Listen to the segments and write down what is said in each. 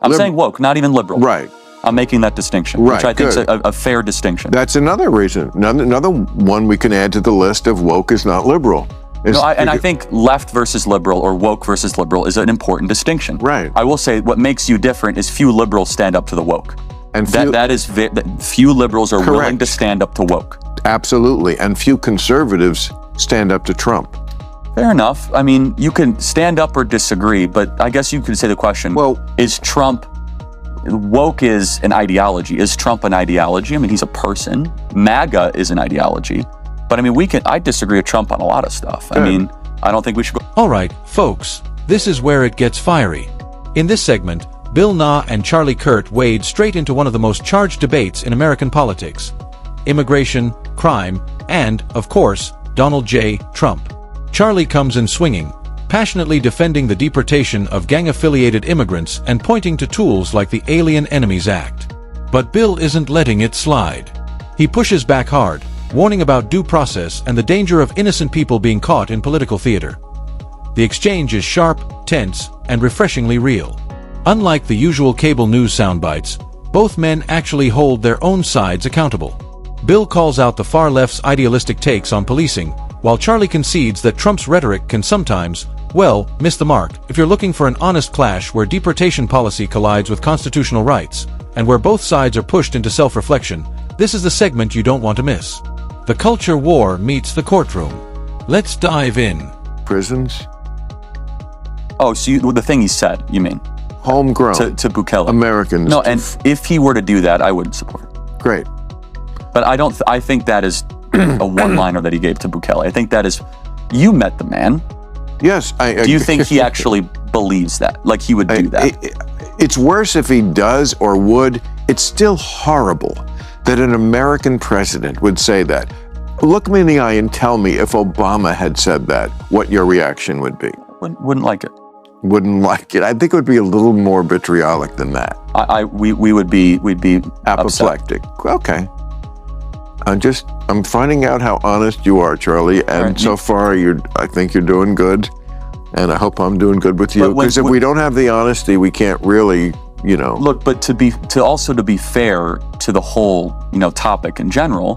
I'm saying woke, not even liberal. Right. I'm making that distinction, Right, which I think is good. a fair distinction. That's another reason. Another one we can add to the list of woke is not liberal. And I think left versus liberal or woke versus liberal is an important distinction. Right. I will say what makes you different is few liberals stand up to the woke. And few liberals are willing to stand up to woke. Absolutely. And few conservatives stand up to Trump. Fair enough. I mean, you can stand up or disagree, but I guess you could say the question, is Trump, woke is an ideology. Is Trump an ideology? I mean, he's a person. MAGA is an ideology. But I mean, I disagree with Trump on a lot of stuff. Good. I mean, I don't think we should go. All right, folks, this is where it gets fiery. In this segment, Bill Maher and Charlie Kirk wade straight into one of the most charged debates in American politics: immigration, crime, and, of course, Donald J. Trump. Charlie comes in swinging, passionately defending the deportation of gang-affiliated immigrants and pointing to tools like the Alien Enemies Act. But Bill isn't letting it slide. He pushes back hard, warning about due process and the danger of innocent people being caught in political theater. The exchange is sharp, tense, and refreshingly real. Unlike the usual cable news soundbites, both men actually hold their own sides accountable. Bill calls out the far left's idealistic takes on policing, while Charlie concedes that Trump's rhetoric can sometimes, miss the mark. If you're looking for an honest clash where deportation policy collides with constitutional rights, and where both sides are pushed into self-reflection, this is the segment you don't want to miss. The culture war meets the courtroom. Let's dive in. Prisons? Oh, so the thing he said, you mean? Homegrown. To Bukele. Americans. No, and if he were to do that, I would support it. Great. But I think that is a one-liner that he gave to Bukele. I think that is, you met the man. Yes. Do you think he actually believes that? Like he would do that? It's worse if he does or would. It's still horrible that an American president would say that. Look me in the eye and tell me if Obama had said that, what your reaction would be. Wouldn't like it. Wouldn't like it. I think it would be a little more vitriolic than that. We'd be apoplectic. Upset. Okay. I'm finding out how honest you are, Charlie, and right. so far I think you're doing good, and I hope I'm doing good with you. Because if we don't have the honesty, we can't really, Look, but to be fair to the whole, topic in general,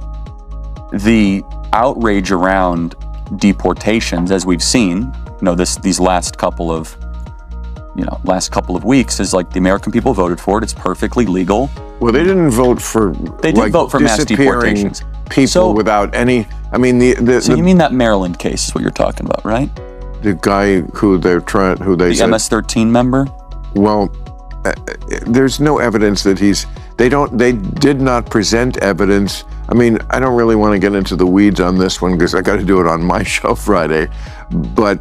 the outrage around deportations, as we've seen, these last couple of weeks, is like the American people voted for it. It's perfectly legal. Well, they didn't vote for. They did vote for mass deportations. People without any. I mean, So you mean that Maryland case is what you're talking about, right? The guy who they the MS-13 member. Well, there's no evidence that they did not present evidence. I mean, I don't really want to get into the weeds on this one because I got to do it on my show Friday, but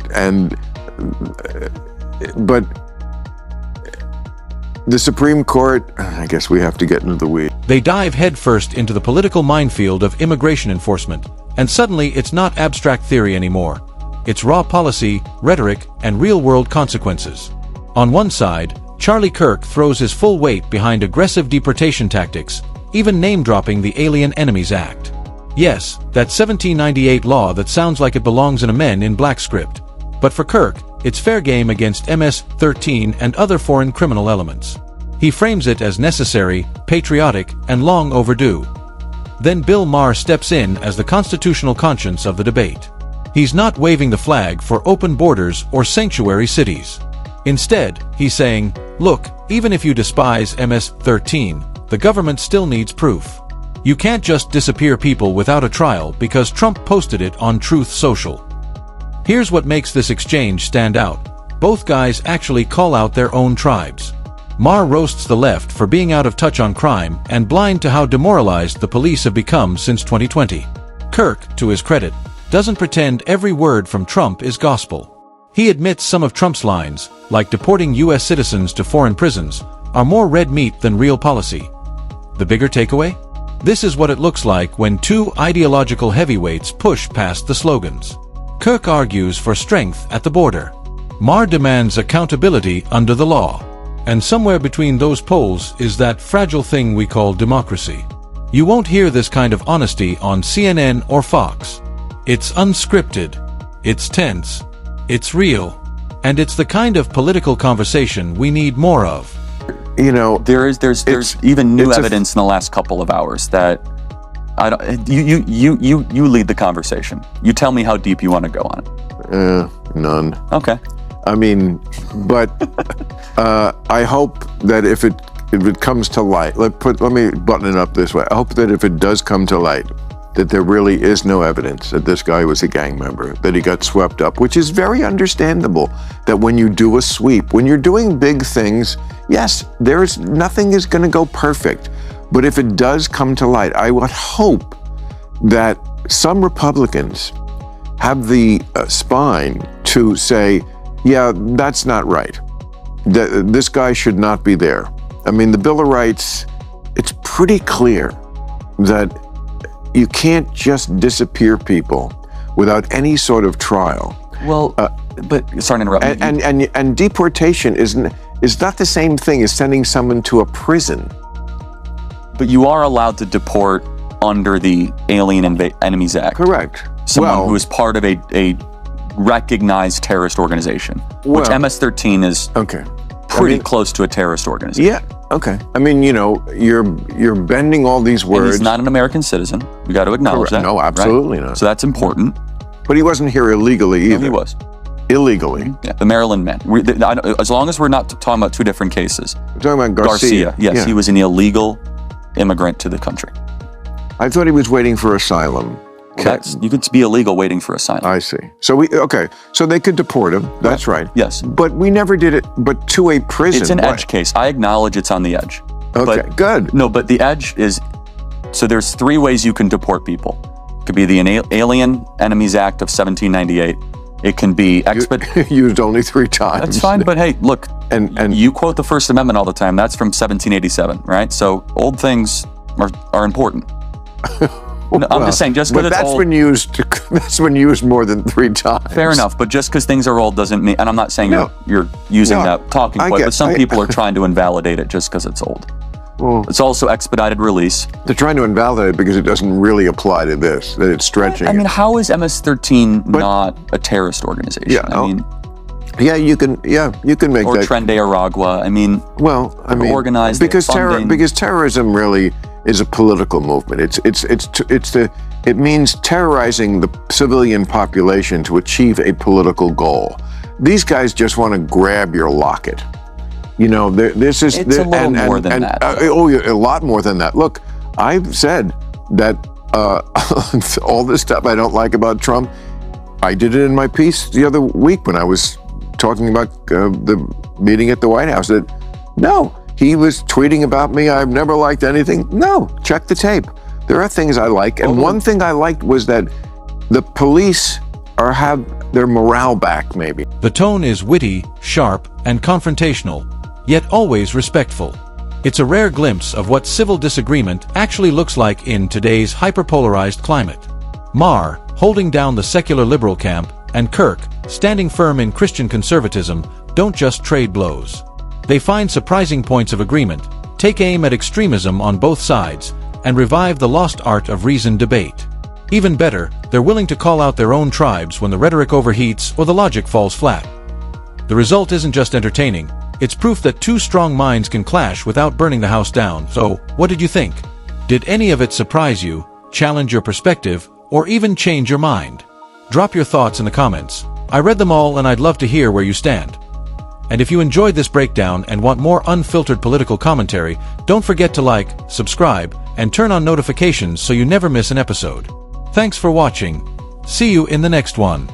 the Supreme Court, I guess we have to get into the weeds. They dive headfirst into the political minefield of immigration enforcement, and suddenly it's not abstract theory anymore. It's raw policy, rhetoric, and real-world consequences. On one side, Charlie Kirk throws his full weight behind aggressive deportation tactics, even name-dropping the Alien Enemies Act. Yes, that 1798 law that sounds like it belongs in a Men in Black script. But for Kirk, it's fair game against MS-13 and other foreign criminal elements. He frames it as necessary, patriotic, and long overdue. Then Bill Maher steps in as the constitutional conscience of the debate. He's not waving the flag for open borders or sanctuary cities. Instead, he's saying, look, even if you despise MS-13, the government still needs proof. You can't just disappear people without a trial because Trump posted it on Truth Social. Here's what makes this exchange stand out. Both guys actually call out their own tribes. Maher roasts the left for being out of touch on crime and blind to how demoralized the police have become since 2020. Kirk, to his credit, doesn't pretend every word from Trump is gospel. He admits some of Trump's lines, like deporting U.S. citizens to foreign prisons, are more red meat than real policy. The bigger takeaway? This is what it looks like when two ideological heavyweights push past the slogans. Kirk argues for strength at the border. Maher demands accountability under the law. And somewhere between those poles is that fragile thing we call democracy. You won't hear this kind of honesty on CNN or Fox. It's unscripted. It's tense. It's real. And it's the kind of political conversation we need more of. there's even new evidence in the last couple of hours that I don't. You lead the conversation. You tell me how deep you want to go on it. None. Okay. I mean, but I hope that if it comes to light, let me button it up this way. I hope that if it does come to light, that there really is no evidence that this guy was a gang member, that he got swept up, which is very understandable. That when you do a sweep, when you're doing big things, yes, nothing is going to go perfect. But if it does come to light, I would hope that some Republicans have the spine to say, yeah, that's not right. This guy should not be there. I mean, the Bill of Rights, it's pretty clear that you can't just disappear people without any sort of trial. Well, but sorry to interrupt. And deportation is not the same thing as sending someone to a prison. But you are allowed to deport under the Alien Enemies Act. Correct. Someone who is part of a recognized terrorist organization, which MS-13 is pretty close to a terrorist organization. Yeah. Okay. I mean, you're bending all these words. And he's not an American citizen. We got to acknowledge that. No, absolutely not. So that's important. But he wasn't here illegally either. No, he was. Illegally. Yeah, the Maryland man. As long as we're not talking about two different cases. We're talking about Garcia. Yes, yeah. He was an illegal immigrant to the country. I thought he was waiting for asylum. Well, you could be illegal waiting for asylum. I see. So so they could deport him. That's right. Yes. But we never did it, but to a prison. It's an edge case. I acknowledge it's on the edge. Okay, good. No, but the edge is, so there's three ways you can deport people. It could be the Alien Enemies Act of 1798. It can be used only 3 times. That's fine, but hey, look, and you quote the First Amendment all the time. That's from 1787, right? So old things are important. No, I'm just saying, just because it's old. That's when used more than 3 times. Fair enough, but just because things are old doesn't mean, and I'm not saying you're using that talking point, but some people are trying to invalidate it just because it's old. Well, it's also expedited release. They're trying to invalidate it because it doesn't really apply to this, that it's stretching. I mean, how is MS-13 not a terrorist organization? Yeah, I mean, you can make or that. Or Tren de Aragua. I mean, organized because terrorism really is a political movement. It means terrorizing the civilian population to achieve a political goal. These guys just want to grab your locket. This is a little more than that. A lot more than that. Look, I've said that all this stuff I don't like about Trump, I did it in my piece the other week when I was talking about the meeting at the White House. That no, he was tweeting about me. I've never liked anything. No, check the tape. There are things I like, and one thing I liked was that the police have their morale back. Maybe the tone is witty, sharp, and confrontational, yet always respectful. It's a rare glimpse of what civil disagreement actually looks like in today's hyperpolarized climate. Maher, holding down the secular liberal camp, and Kirk, standing firm in Christian conservatism, don't just trade blows. They find surprising points of agreement, take aim at extremism on both sides, and revive the lost art of reasoned debate. Even better, they're willing to call out their own tribes when the rhetoric overheats or the logic falls flat. The result isn't just entertaining, it's proof that two strong minds can clash without burning the house down. So, what did you think? Did any of it surprise you, challenge your perspective, or even change your mind? Drop your thoughts in the comments. I read them all and I'd love to hear where you stand. And if you enjoyed this breakdown and want more unfiltered political commentary, don't forget to like, subscribe, and turn on notifications so you never miss an episode. Thanks for watching. See you in the next one.